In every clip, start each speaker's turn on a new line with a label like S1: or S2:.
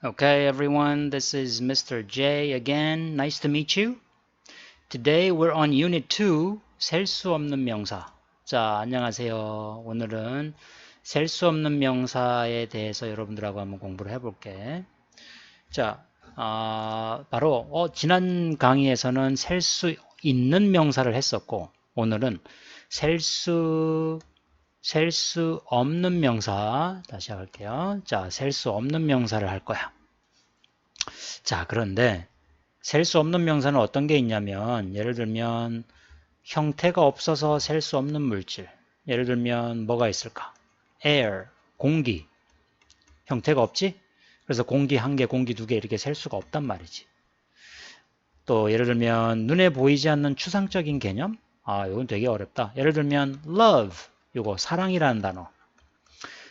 S1: Okay, everyone, this is Mr. J again. Nice to meet you. Today we're on Unit 2, 셀 수 없는 명사. 자, 안녕하세요. 오늘은 셀 수 없는 명사에 대해서 여러분들하고 한번 공부를 해볼게. 자, 바로 지난 강의에서는 셀 수 있는 명사를 했었고, 오늘은 셀 수 없는 명사 다시 할게요. 자, 셀 수 없는 명사를 할 거야. 자, 그런데 셀 수 없는 명사는 어떤 게 있냐면 예를 들면 형태가 없어서 셀 수 없는 물질. 예를 들면 뭐가 있을까? air, 공기. 형태가 없지? 그래서 공기 한 개, 공기 두 개 이렇게 셀 수가 없단 말이지. 또 예를 들면 눈에 보이지 않는 추상적인 개념? 이건 되게 어렵다. 예를 들면 love, 요거 사랑이라는 단어.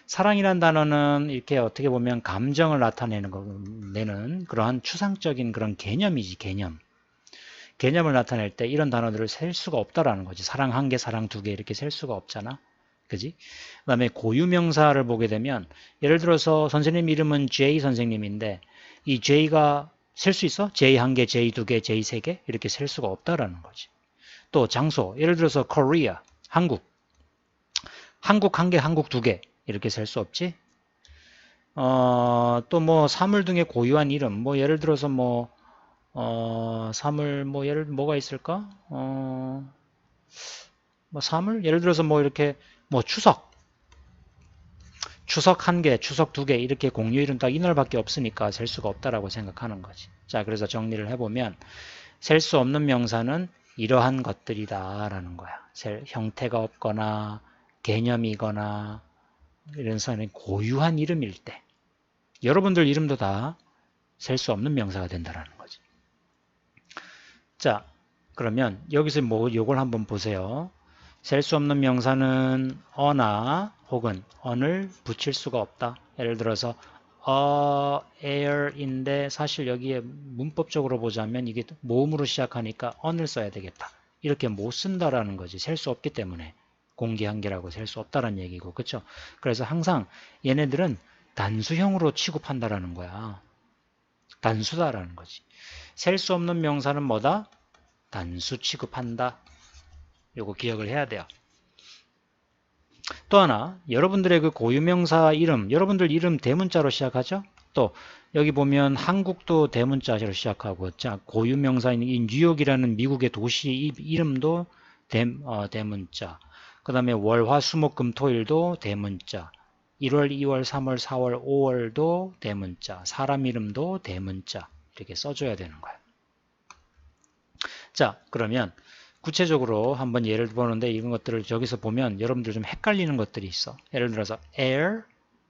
S1: 사랑이란 단어는 이렇게 어떻게 보면 감정을 나타내는 그러한 추상적인 그런 개념이지, 개념. 개념을 나타낼 때 이런 단어들을 셀 수가 없다라는 거지. 사랑 한 개, 사랑 두 개 이렇게 셀 수가 없잖아. 그지? 그 다음에 고유명사를 보게 되면 예를 들어서 선생님 이름은 J 선생님인데 이 J가 셀 수 있어? J 한 개, J 두 개, J 세 개? 이렇게 셀 수가 없다라는 거지. 또 장소, 예를 들어서 Korea, 한국. 한국 한 개, 한국 두 개. 이렇게 셀 수 없지? 또 뭐 사물 등의 고유한 이름, 뭐 예를 들어서 뭐 사물 뭐가 있을까? 뭐 사물 예를 들어서 뭐 이렇게 뭐 추석 한 개, 추석 두 개 이렇게 공유 이름 딱 이날밖에 없으니까 셀 수가 없다라고 생각하는 거지. 자, 그래서 정리를 해보면 셀 수 없는 명사는 이러한 것들이다라는 거야. 형태가 없거나 개념이거나 이런 사람이 고유한 이름일 때 여러분들 이름도 다 셀 수 없는 명사가 된다라는 거지. 자, 그러면 여기서 뭐 요걸 한번 보세요. 셀 수 없는 명사는 어나 혹은 on을 붙일 수가 없다. 예를 들어서 air인데 사실 여기에 문법적으로 보자면 이게 모음으로 시작하니까 on을 써야 되겠다. 이렇게 못 쓴다라는 거지. 셀 수 없기 때문에. 공기 한 개라고 셀 수 없다라는 얘기고. 그렇죠? 그래서 항상 얘네들은 단수형으로 취급한다라는 거야. 단수다라는 거지. 셀 수 없는 명사는 뭐다? 단수 취급한다. 요거 기억을 해야 돼요. 또 하나, 여러분들의 그 고유명사 이름, 여러분들 이름 대문자로 시작하죠? 또 여기 보면 한국도 대문자로 시작하고, 자, 고유명사인 이 뉴욕이라는 미국의 도시 이름도 대문자. 그 다음에 월, 화, 수, 목, 금, 토일도 대문자. 1월, 2월, 3월, 4월, 5월도 대문자. 사람 이름도 대문자. 이렇게 써줘야 되는 거예요. 자, 그러면 구체적으로 한번 예를 보는데 이런 것들을 여기서 보면 여러분들 좀 헷갈리는 것들이 있어. 예를 들어서 air,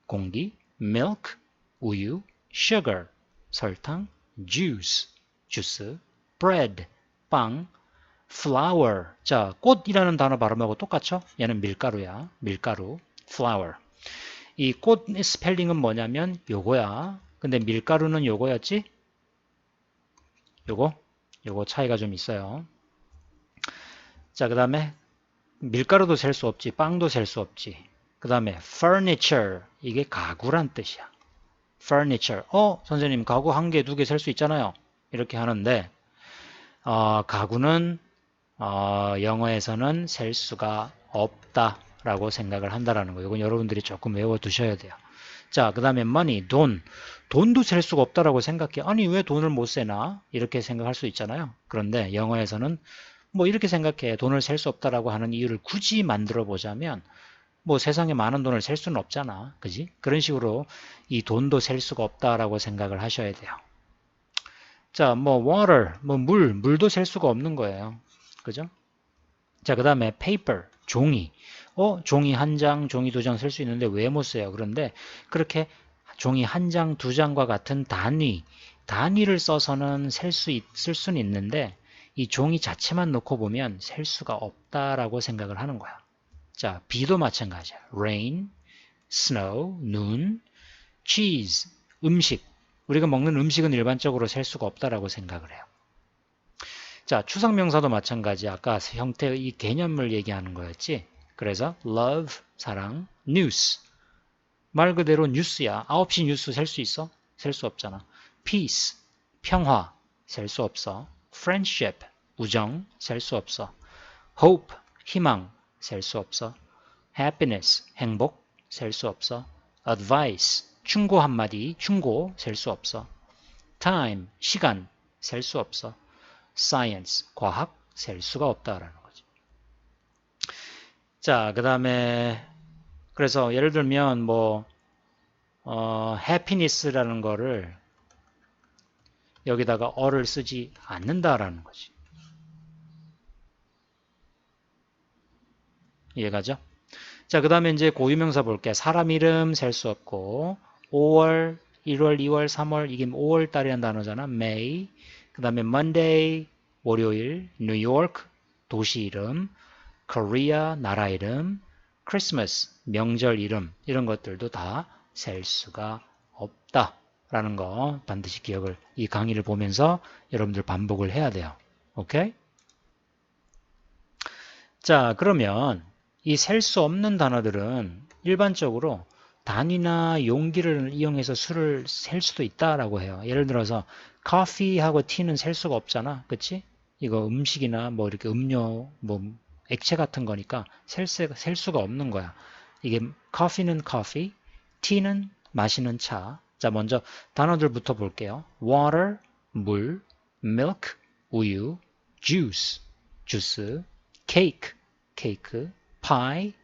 S1: 공기, milk, 우유, sugar, 설탕, juice, 주스, bread, 빵, flour. 자, 꽃이라는 단어 발음하고 똑같죠? 얘는 밀가루야. 밀가루, flour. 이 꽃 스펠링은 뭐냐면 요거야. 근데 밀가루는 요거였지? 요거 차이가 좀 있어요. 자, 그 다음에 밀가루도 셀 수 없지, 빵도 셀 수 없지. 그 다음에 furniture, 이게 가구란 뜻이야. furniture, 선생님 가구 한 개, 두 개 셀 수 있잖아요. 이렇게 하는데 가구는 영어에서는 셀 수가 없다라고 생각을 한다라는 거예요. 이건 여러분들이 조금 외워두셔야 돼요. 자, 그 다음에 money, 돈도 셀 수가 없다라고 생각해. 아니, 왜 돈을 못 세나? 이렇게 생각할 수 있잖아요. 그런데 영어에서는 뭐 이렇게 생각해. 돈을 셀 수 없다라고 하는 이유를 굳이 만들어 보자면 뭐 세상에 많은 돈을 셀 수는 없잖아. 그지? 그런 식으로 이 돈도 셀 수가 없다라고 생각을 하셔야 돼요. 자, 뭐 water, 뭐 물도 셀 수가 없는 거예요. 그죠? 자, 그 다음에 paper, 종이. 종이 한 장, 종이 두 장 쓸 수 있는데 왜 못 써요? 그런데 그렇게 종이 한 장, 두 장과 같은 단위를 써서는 쓸 수는 있는데 이 종이 자체만 놓고 보면 셀 수가 없다라고 생각을 하는 거야. 자, 비도 마찬가지야. rain, snow, 눈, cheese, 음식. 우리가 먹는 음식은 일반적으로 셀 수가 없다라고 생각을 해요. 자, 추상명사도 마찬가지. 아까 형태의 이 개념을 얘기하는 거였지. 그래서 love, 사랑, news. 말 그대로 뉴스야. 9시 뉴스 셀 수 있어? 셀 수 없잖아. peace, 평화, 셀 수 없어. friendship, 우정, 셀 수 없어. hope, 희망, 셀 수 없어. happiness, 행복, 셀 수 없어. advice, 충고 한마디, 충고, 셀 수 없어. time, 시간, 셀 수 없어. science, 과학, 셀 수가 없다라는 거지. 자, 그 다음에 그래서 예를 들면 뭐 happiness라는 거를 여기다가 어를 쓰지 않는다라는 거지. 이해가죠? 자, 그 다음에 이제 고유명사 볼게. 사람 이름 셀 수 없고 5월, 1월, 2월, 3월 이게 5월 달이라는 단어잖아. May. 그 다음에 Monday, 월요일, New York, 도시 이름, Korea, 나라 이름, Christmas, 명절 이름 이런 것들도 다 셀 수가 없다라는 거 반드시 기억을 이 강의를 보면서 여러분들 반복을 해야 돼요. 오케이? 자, 그러면 이 셀 수 없는 단어들은 일반적으로 단위나 용기를 이용해서 수를 셀 수도 있다라고 해요. 예를 들어서 coffee하고 tea는 셀 수가 없잖아. 그치? 이거 음식이나 뭐 이렇게 음료, 뭐 액체 같은 거니까 셀 수가 없는 거야. 이게 coffee는 coffee, tea는 마시는 차. 자, 먼저 단어들부터 볼게요. water, 물, milk, 우유, juice, 주스, cake, 케이크, pie,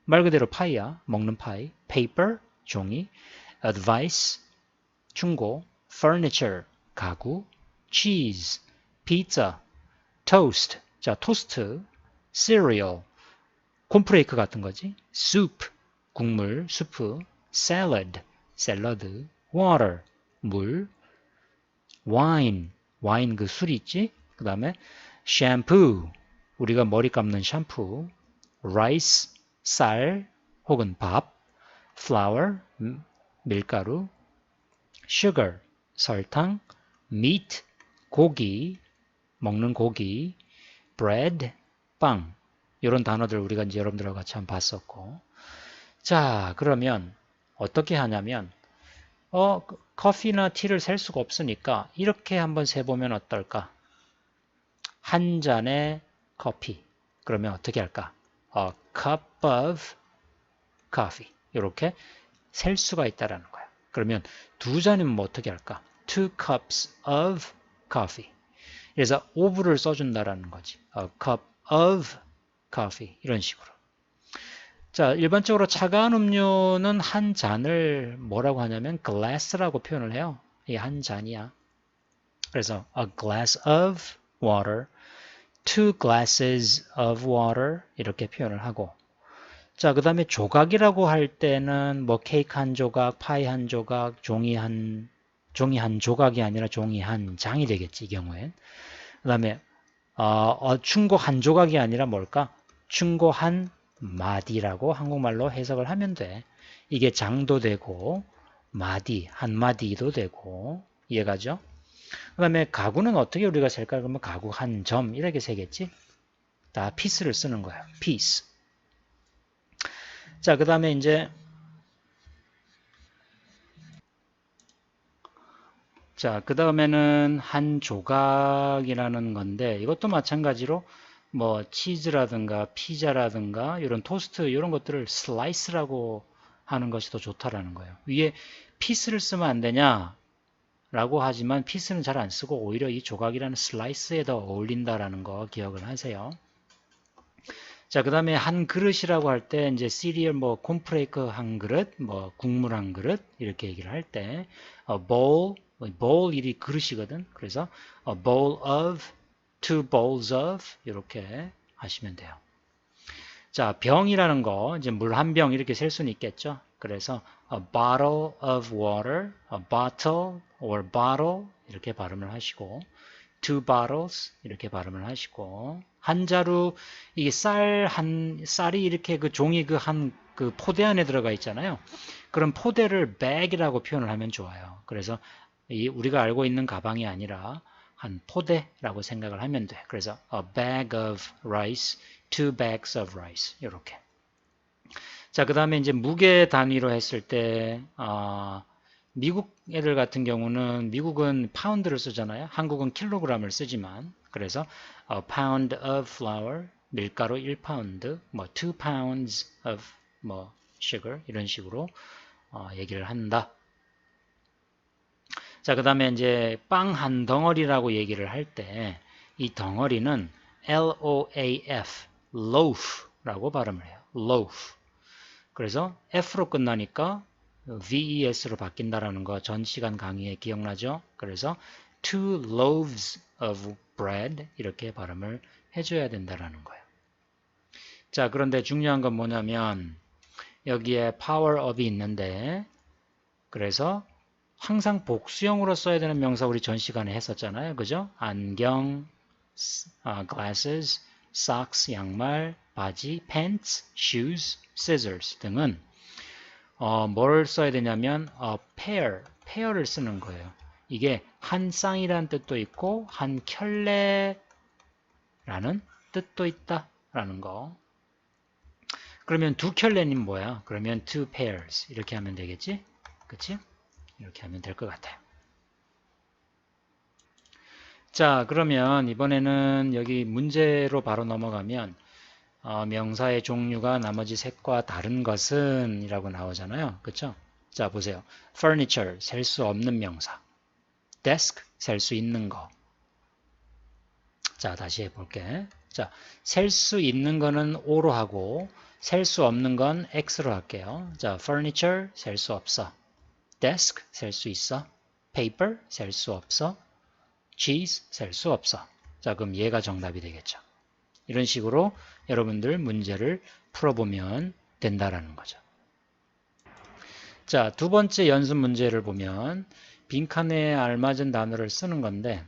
S1: 말 그대로 파이야, 먹는 파이, paper, 종이, advice, 충고, furniture, 가구, cheese, pizza, toast, 자, 토스트, cereal, 콘프레이크 같은 거지, soup, 국물, 수프, salad, 샐러드, water, 물, wine, 와인 그 술이 있지, 그 다음에 shampoo, 우리가 머리 감는 샴푸, rice, 쌀 혹은 밥, flour, 밀가루, sugar, 설탕, meat, 고기, 먹는 고기, bread, 빵 이런 단어들 우리가 이제 여러분들하고 같이 한번 봤었고 자 그러면 어떻게 하냐면 커피나 티를 셀 수가 없으니까 이렇게 한번 세보면 어떨까? 한 잔의 커피 그러면 어떻게 할까? A cup of coffee 이렇게 셀 수가 있다라는 거야. 그러면 두 잔이면 뭐 어떻게 할까? Two cups of coffee. 그래서 of를 써준다라는 거지. A cup of coffee 이런 식으로. 자, 일반적으로 차가운 음료는 한 잔을 뭐라고 하냐면 glass라고 표현을 해요. 이 한 잔이야. 그래서 a glass of water, two glasses of water 이렇게 표현을 하고 자, 그 다음에 조각이라고 할 때는 뭐 케이크 한 조각, 파이 한 조각, 종이 한 조각이 아니라 종이 한 장이 되겠지, 이 경우엔. 그 다음에 충고 한 조각이 아니라 뭘까? 충고 한 마디라고 한국말로 해석을 하면 돼. 이게 장도 되고 마디, 한 마디도 되고 이해가죠? 그 다음에 가구는 어떻게 우리가 셀까? 그러면 가구 한 점 이렇게 세겠지? 다 피스를 쓰는 거야. 피스. 자, 그 다음에 이제 자, 그 다음에는 한 조각이라는 건데 이것도 마찬가지로 뭐 치즈라든가 피자라든가 이런 토스트 이런 것들을 슬라이스라고 하는 것이 더 좋다라는 거예요. 위에 피스를 쓰면 안 되냐? 라고 하지만 피스는 잘 안 쓰고 오히려 이 조각이라는 슬라이스에 더 어울린다라는 거 기억을 하세요. 자, 그 다음에 한 그릇이라고 할 때 이제 시리얼 뭐 콘프레이크 한 그릇, 뭐 국물 한 그릇 이렇게 얘기를 할 때 bowl 일이 그릇이거든. 그래서 a bowl of, two bowls of 이렇게 하시면 돼요. 자, 병이라는 거 이제 물 한 병 이렇게 셀 수는 있겠죠. 그래서 a bottle of water, a bottle or bottle 이렇게 발음을 하시고 two bottles 이렇게 발음을 하시고 한 자루 이게 쌀이 이렇게 그 종이 그 그 포대 안에 들어가 있잖아요. 그럼 포대를 bag이라고 표현을 하면 좋아요. 그래서 우리가 알고 있는 가방이 아니라 한 포대라고 생각을 하면 돼. 그래서 a bag of rice, two bags of rice 이렇게. 자, 그 다음에 이제 무게 단위로 했을 때 미국 애들 같은 경우는 미국은 파운드를 쓰잖아요. 한국은 킬로그램을 쓰지만 그래서 a pound of flour 밀가루 1파운드, 뭐 2 pounds of 뭐 sugar 이런 식으로 얘기를 한다. 자, 그 다음에 이제 빵 한 덩어리라고 얘기를 할 때 이 덩어리는 loaf, loaf라고 발음을 해요. loaf. 그래서 F로 끝나니까 VES로 바뀐다라는 거 전 시간 강의에 기억나죠? 그래서 two loaves of bread 이렇게 발음을 해줘야 된다라는 거예요. 자, 그런데 중요한 건 뭐냐면 여기에 power of이 있는데 그래서 항상 복수형으로 써야 되는 명사 우리 전 시간에 했었잖아요. 그죠? 안경, glasses, socks, 양말, 바지, pants, shoes, scissors 등은 뭘 써야 되냐면 pair를 쓰는 거예요. 이게 한 쌍이라는 뜻도 있고 한 켤레라는 뜻도 있다라는 거. 그러면 두 켤레는 뭐야? 그러면 two pairs 이렇게 하면 되겠지? 그치? 이렇게 하면 될 것 같아요. 자, 그러면 이번에는 여기 문제로 바로 넘어가면 명사의 종류가 나머지 셋과 다른 것은 이라고 나오잖아요. 그쵸? 자, 보세요. furniture, 셀 수 없는 명사. desk, 셀 수 있는 거. 자, 다시 해볼게. 자, 셀 수 있는 거는 O로 하고 셀 수 없는 건 X로 할게요. 자, furniture, 셀 수 없어. desk, 셀 수 있어. paper, 셀 수 없어. cheese, 셀 수 없어. 자, 그럼 얘가 정답이 되겠죠. 이런 식으로 여러분들 문제를 풀어보면 된다라는 거죠. 자, 두 번째 연습 문제를 보면 빈칸에 알맞은 단어를 쓰는 건데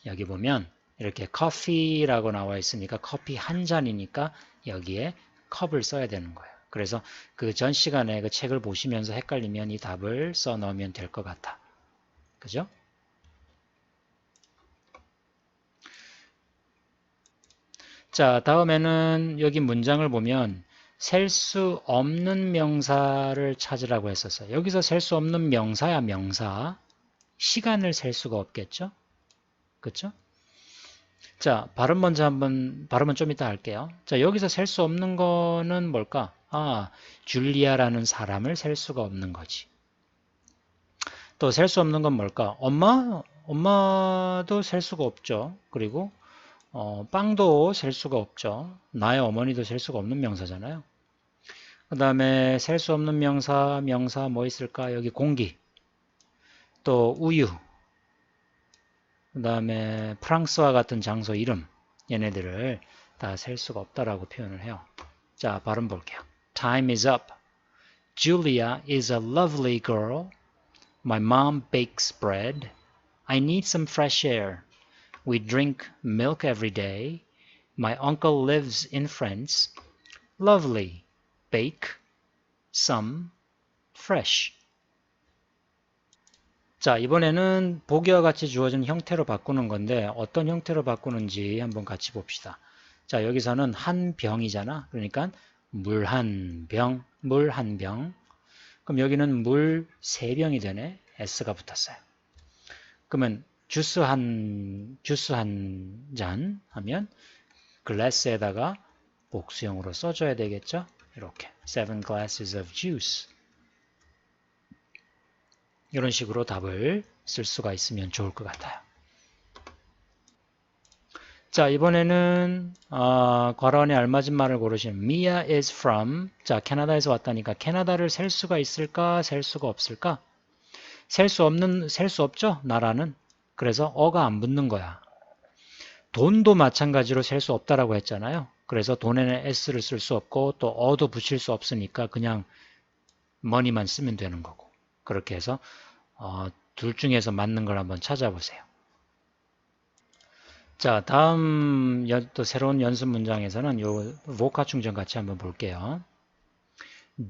S1: 여기 보면 이렇게 커피라고 나와 있으니까 커피 한 잔이니까 여기에 컵을 써야 되는 거예요. 그래서 그 전 시간에 그 책을 보시면서 헷갈리면 이 답을 써 넣으면 될 것 같아. 그죠? 자, 다음에는 여기 문장을 보면 셀 수 없는 명사를 찾으라고 했었어요. 여기서 셀 수 없는 명사야 명사. 시간을 셀 수가 없겠죠? 그쵸? 자, 발음은 좀 이따 할게요. 자, 여기서 셀 수 없는 거는 뭘까? 줄리아라는 사람을 셀 수가 없는 거지. 또 셀 수 없는 건 뭘까? 엄마도 셀 수가 없죠. 그리고 빵도 셀 수가 없죠. 나의 어머니도 셀 수가 없는 명사잖아요. 그 다음에 셀 수 없는 명사 뭐 있을까? 여기 공기, 또 우유, 그 다음에 프랑스와 같은 장소 이름, 얘네들을 다 셀 수가 없다라고 표현을 해요. 자, 발음 볼게요. Time is up. Julia is a lovely girl. My mom bakes bread. I need some fresh air. We drink milk every day. My uncle lives in France. Lovely. Bake. Some. Fresh. 자, 이번에는 보기와 같이 주어진 형태로 바꾸는 건데 어떤 형태로 바꾸는지 한번 같이 봅시다. 자, 여기서는 한 병이잖아. 그러니까 물 한 병, 물 한 병. 그럼 여기는 물 3병이 되네. S가 붙었어요. 그러면 주스 한 잔 하면 글래스에다가 복수형으로 써줘야 되겠죠? 이렇게 7 glasses of juice. 이런 식으로 답을 쓸 수가 있으면 좋을 것 같아요. 자, 이번에는 괄호안에 알맞은 말을 고르시면 Mia is from, 자, 캐나다에서 왔다니까 캐나다를 셀 수가 있을까? 셀 수가 없을까? 셀 수 없죠? 나라는. 그래서 어가 안 붙는 거야. 돈도 마찬가지로 셀 수 없다라고 했잖아요. 그래서 돈에는 s를 쓸 수 없고 또 어도 붙일 수 없으니까 그냥 money만 쓰면 되는 거고. 그렇게 해서 둘 중에서 맞는 걸 한번 찾아보세요. 자, 다음 또 새로운 연습 문장에서는 요 voca 충전 같이 한번 볼게요.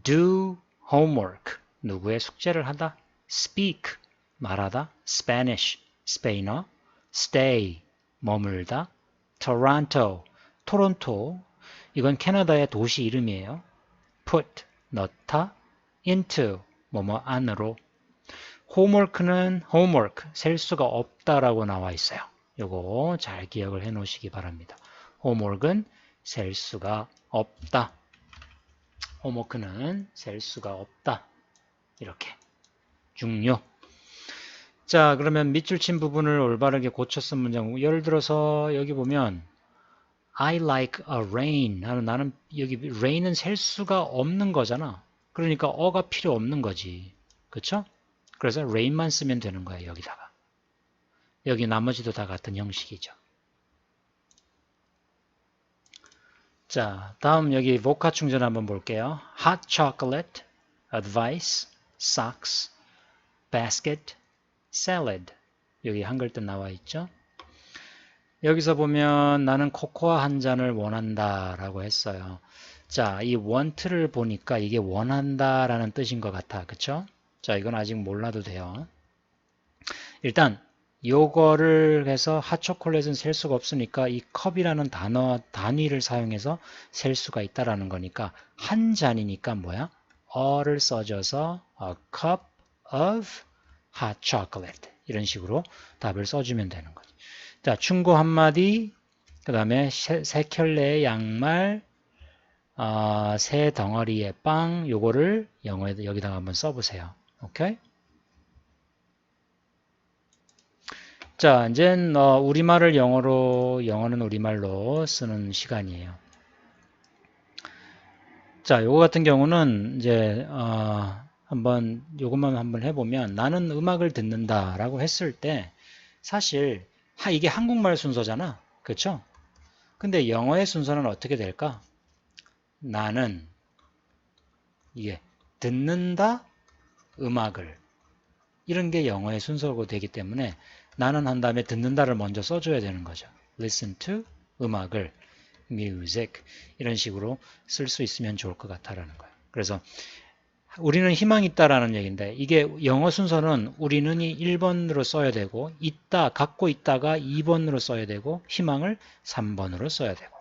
S1: Do homework. 누구의 숙제를 하다. Speak. 말하다. Spanish. 스페인어. Stay. 머물다. Toronto. 토론토. 이건 캐나다의 도시 이름이에요. Put. 넣다. Into. 뭐뭐 안으로. homework는 homework, 셀 수가 없다라고 나와 있어요. 요거 잘 기억을 해 놓으시기 바랍니다. homework은 셀 수가 없다. homework는 셀 수가 없다. 이렇게 중요. 자, 그러면 밑줄 친 부분을 올바르게 고쳐 쓴 문장. 예를 들어서 여기 보면 I like a rain. 나는 여기 rain은 셀 수가 없는 거잖아. 그러니까 어가 필요 없는 거지. 그쵸? 그래서 rain만 쓰면 되는 거예요. 여기다가. 여기 나머지도 다 같은 형식이죠. 자, 다음 여기 보카 충전 한번 볼게요. hot chocolate, advice, socks, basket, salad. 여기 한글 뜻 나와 있죠. 여기서 보면 나는 코코아 한 잔을 원한다 라고 했어요. 자, 이 want를 보니까 이게 원한다 라는 뜻인 것 같아. 그쵸? 자, 이건 아직 몰라도 돼요. 일단 요거를 해서 핫초콜릿은 셀 수가 없으니까 이 컵이라는 단위를 사용해서 셀 수가 있다라는 거니까 한 잔이니까 뭐야? 어를 써줘서 a cup of hot chocolate 이런 식으로 답을 써주면 되는 거죠. 자, 충고 한마디, 그 다음에 세 켤레의 양말, 세 덩어리의 빵, 요거를 영어에 여기다가 한번 써보세요. 오케이? 자, 이제 우리말을 영어로, 영어는 우리말로 쓰는 시간이에요. 자, 요거 같은 경우는 이제 한번 요것만 한번 해보면 나는 음악을 듣는다라고 했을 때 사실 이게 한국말 순서잖아. 그렇죠? 근데 영어의 순서는 어떻게 될까? 나는 이게 듣는다 음악을 이런 게 영어의 순서가 되기 때문에 나는 한 다음에 듣는다를 먼저 써줘야 되는 거죠. listen to 음악을 music 이런 식으로 쓸 수 있으면 좋을 것 같다라는 거예요. 그래서 우리는 희망이 있다라는 얘기인데 이게 영어 순서는 우리는이 1번으로 써야 되고 있다, 갖고 있다가 2번으로 써야 되고 희망을 3번으로 써야 되고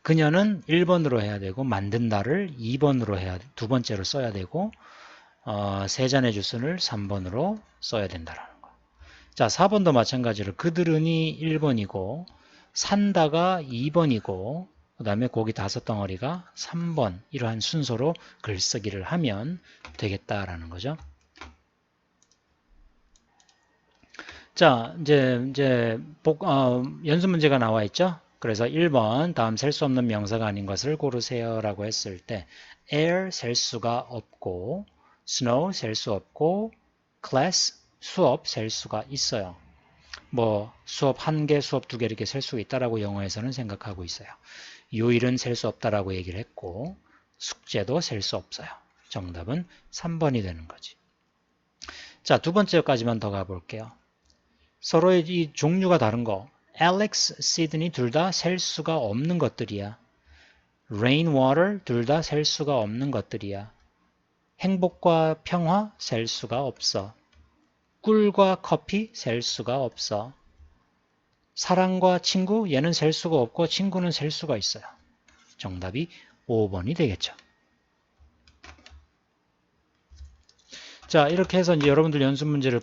S1: 그녀는 1번으로 해야 되고 만든다를 2번으로 해야 두 번째로 써야 되고 세 잔의 주스를 3번으로 써야 된다라는 거. 자, 4번도 마찬가지로 그들은이 1번이고 산다가 2번이고 그 다음에 고기 5덩어리가 3번 이러한 순서로 글쓰기를 하면 되겠다라는 거죠. 자, 이제 연습 문제가 나와 있죠. 그래서 1번 다음 셀 수 없는 명사가 아닌 것을 고르세요 라고 했을 때 air 셀 수가 없고 snow 셀 수 없고 class 수업 셀 수가 있어요. 뭐 수업 1개, 수업 2개 이렇게 셀 수 있다라고 영어에서는 생각하고 있어요. 요일은 셀 수 없다라고 얘기를 했고 숙제도 셀 수 없어요. 정답은 3번이 되는 거지. 자, 두 번째까지만 더 가볼게요. 서로의 이 종류가 다른 거. Alex, Sydney 둘 다 셀 수가 없는 것들이야. Rain, Water 둘 다 셀 수가 없는 것들이야. 행복과 평화 셀 수가 없어. 꿀과 커피 셀 수가 없어. 사랑과 친구 얘는 셀 수가 없고 친구는 셀 수가 있어요. 정답이 5번이 되겠죠. 자, 이렇게 해서 이제 여러분들 연습 문제를